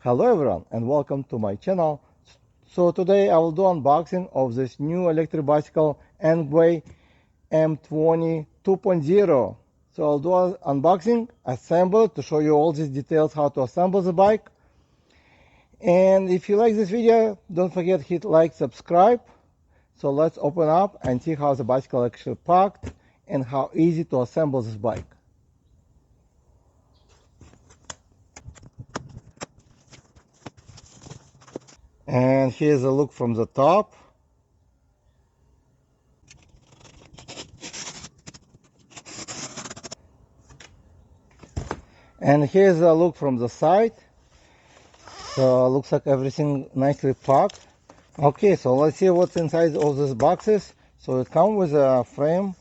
Hello everyone and welcome to my channel. So today I will do unboxing of this new electric bicycle ENGWE M20 2.0. So I'll do an unboxing, assemble to show you all these details how to assemble the bike. And if you like this video, don't forget to hit like, subscribe. So let's open up and see how the bicycle actually packed and how easy to assemble this bike. And here's a look from the top. And here's a look from the side. So looks like everything nicely packed. Okay, so let's see what's inside all these boxes. So it comes with a frame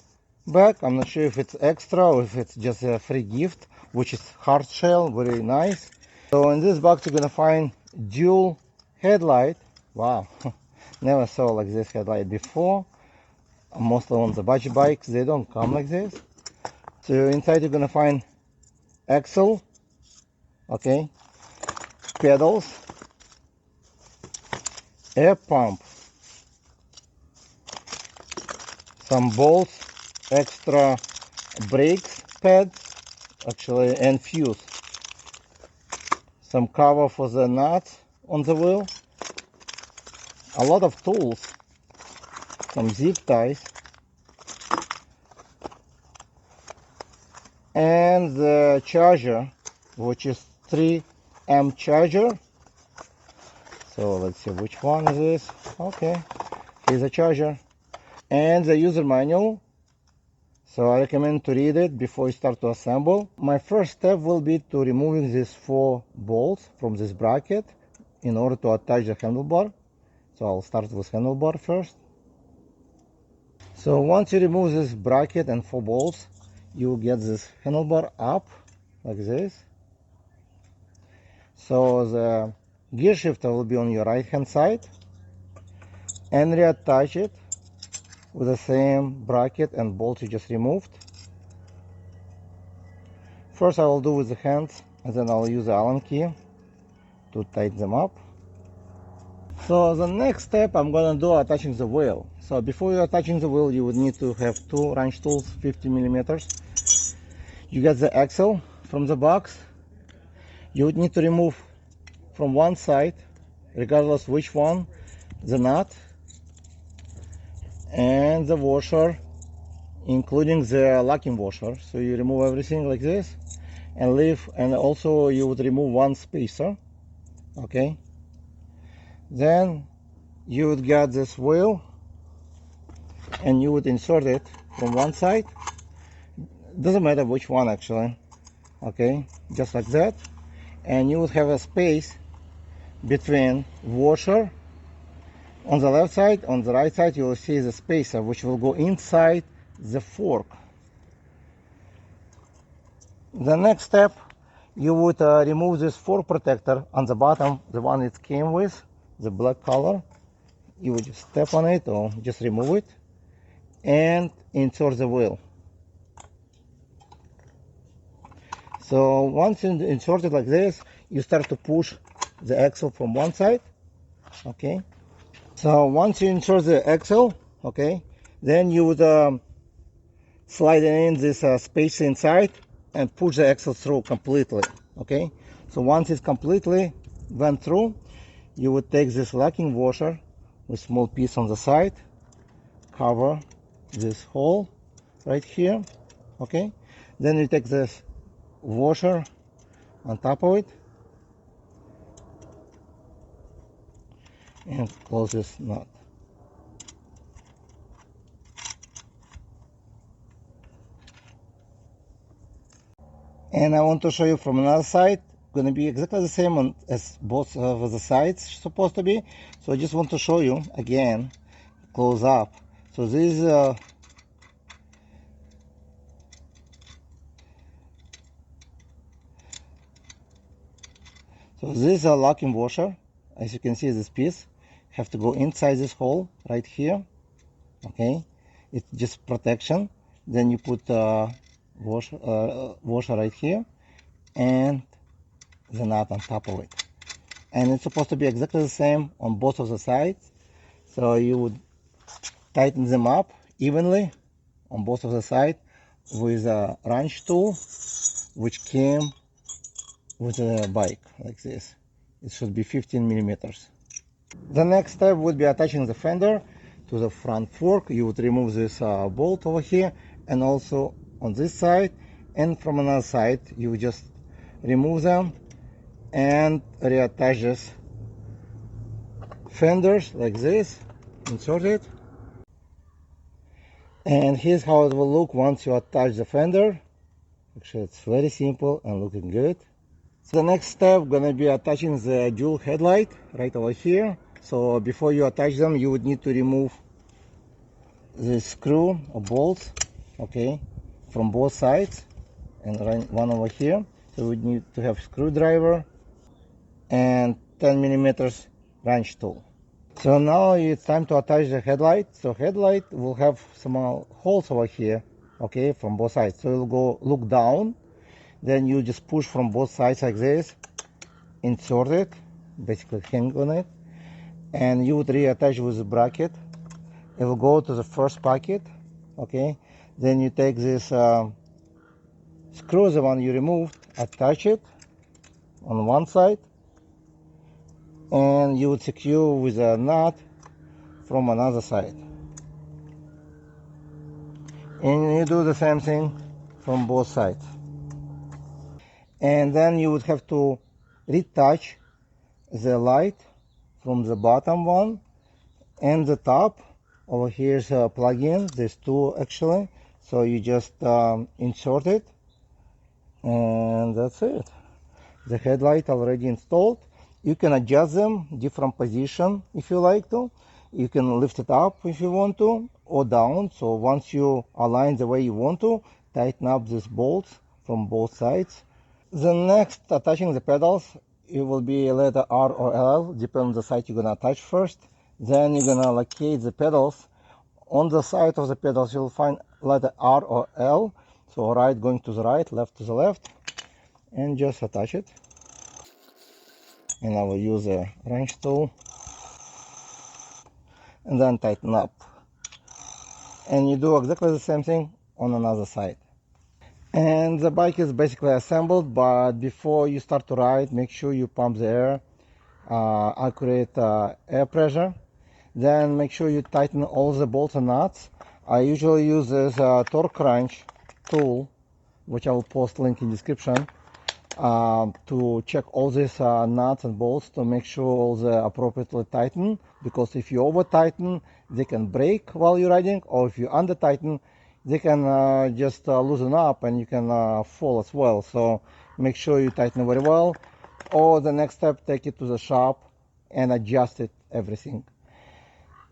bag. I'm not sure if it's extra or if it's just a free gift, which is hard shell, very nice. So in this box you're gonna find dual headlight. Wow, never saw like this headlight before. Mostly on the budget bikes they don't come like this. So inside you're gonna find axle, okay, pedals, air pump, some bolts, extra brakes pads actually, and fuse, some cover for the nuts on the wheel, a lot of tools, some zip ties, and the charger, which is 3 amp charger. So let's see which one is this. Okay, here's a charger and the user manual. So I recommend to read it before you start to assemble. My first step will be to removing these 4 bolts from this bracket in order to attach the handlebar. So I'll start with handlebar first. So once you remove this bracket and 4 bolts, you will get this handlebar up like this. So the gear shifter will be on your right hand side, and reattach it with the same bracket and bolts you just removed. First I will do with the hands, and then I'll use the Allen key to tighten them up. So the next step I'm gonna do attaching the wheel. So before you're attaching the wheel, you would need to have 2 wrench tools, 50 millimeters. You get the axle from the box. You would need to remove from one side, regardless which one, the nut and the washer, including the locking washer. So you remove everything like this and leave, and also you would remove one spacer. Okay, then you would get this wheel and you would insert it from one side. Doesn't matter which one actually. Okay, just like that. And you would have a space between washer on the left side. On the right side you will see the spacer, which will go inside the fork. The next step, you would remove this fork protector on the bottom, the one it came with, the black color. You would just step on it or just remove it and insert the wheel. So once you insert it like this, you start to push the axle from one side. Okay, so once you insert the axle, okay, then you would slide in this space inside and push the axle through completely. Okay, so once it's completely went through, you would take this locking washer with small piece on the side, cover this hole right here. Okay, then you take this washer on top of it and close this nut. And I want to show you from another side. Going to be exactly the same as both of the sides supposed to be. So I just want to show you again close up. So this is a locking washer. As you can see, this piece have to go inside this hole right here. Okay, it's just protection. Then you put washer right here and the nut on top of it. and it's supposed to be exactly the same on both of the sides. So you would tighten them up evenly on both of the sides with a wrench tool, which came with a bike like this. It should be 15 millimeters. The next step would be attaching the fender to the front fork. You would remove this bolt over here, and also on this side, and from another side you would just remove them and reattach this fenders like this, insert it, and here's how it will look once you attach the fender. Actually, it's very simple and looking good. So the next step gonna be attaching the dual headlight right over here. So before you attach them, you would need to remove the screw or bolts, okay, from both sides, and one over here. So we need to have screwdriver and 10 millimeters wrench tool. So now it's time to attach the headlight. So headlight will have some holes over here, okay, from both sides. So you'll go look down, then you just push from both sides like this, insert it, basically hang on it, and you would reattach with the bracket. It will go to the first pocket, okay. Then you take this screw, the one you removed, attach it on one side, and you would secure with a nut from another side. And you do the same thing from both sides. And then you would have to retouch the light from the bottom one and the top. Over here is a plug-in, there's two actually. So you just insert it, and that's it. The headlight already installed. You can adjust them different position if you like to. You can lift it up if you want to, or down. So once you align the way you want to, tighten up these bolts from both sides. The next, attaching the pedals, it will be a letter R or L, depending on the side you're gonna attach first. Then you're gonna locate the pedals. On the side of the pedals, you'll find letter R or L. So right going to the right, left to the left, and just attach it. And I will use a wrench tool, and then tighten up. And you do exactly the same thing on another side. And the bike is basically assembled, but before you start to ride, make sure you pump the air, accurate air pressure. Then make sure you tighten all the bolts and nuts. I usually use this torque wrench tool, which I will post link in description, to check all these nuts and bolts to make sure all the appropriately tighten, because if you over tighten, they can break while you're riding, or if you under tighten, they can just loosen up and you can fall as well. So make sure you tighten very well, or the next step, take it to the shop and adjust it, everything.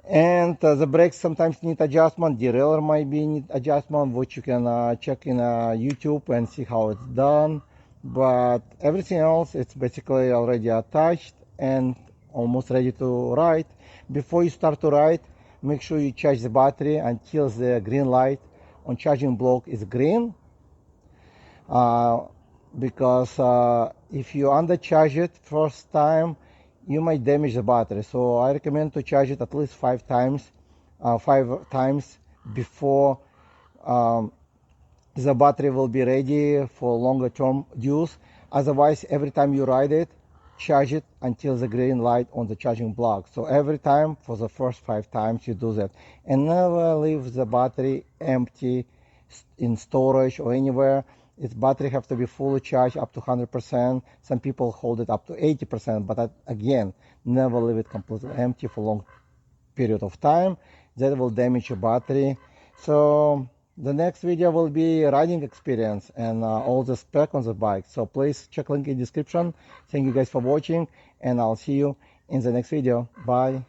And the brakes sometimes need adjustment, derailleur might be need adjustment, which you can check in YouTube and see how it's done. But everything else, it's basically already attached and almost ready to ride. Before you start to ride, make sure you charge the battery until the green light on charging block is green, because if you undercharge it first time, you might damage the battery. So I recommend to charge it at least 5 times before the battery will be ready for longer term use. Otherwise, every time you ride it, charge it until the green light on the charging block. So every time for the first 5 times you do that, and never leave the battery empty in storage or anywhere. Its battery have to be fully charged up to 100%. Some people hold it up to 80%, but again, never leave it completely empty for long period of time. That will damage your battery. So the next video will be riding experience and all the spec on the bike. So please check link in description. Thank you guys for watching, and I'll see you in the next video. Bye.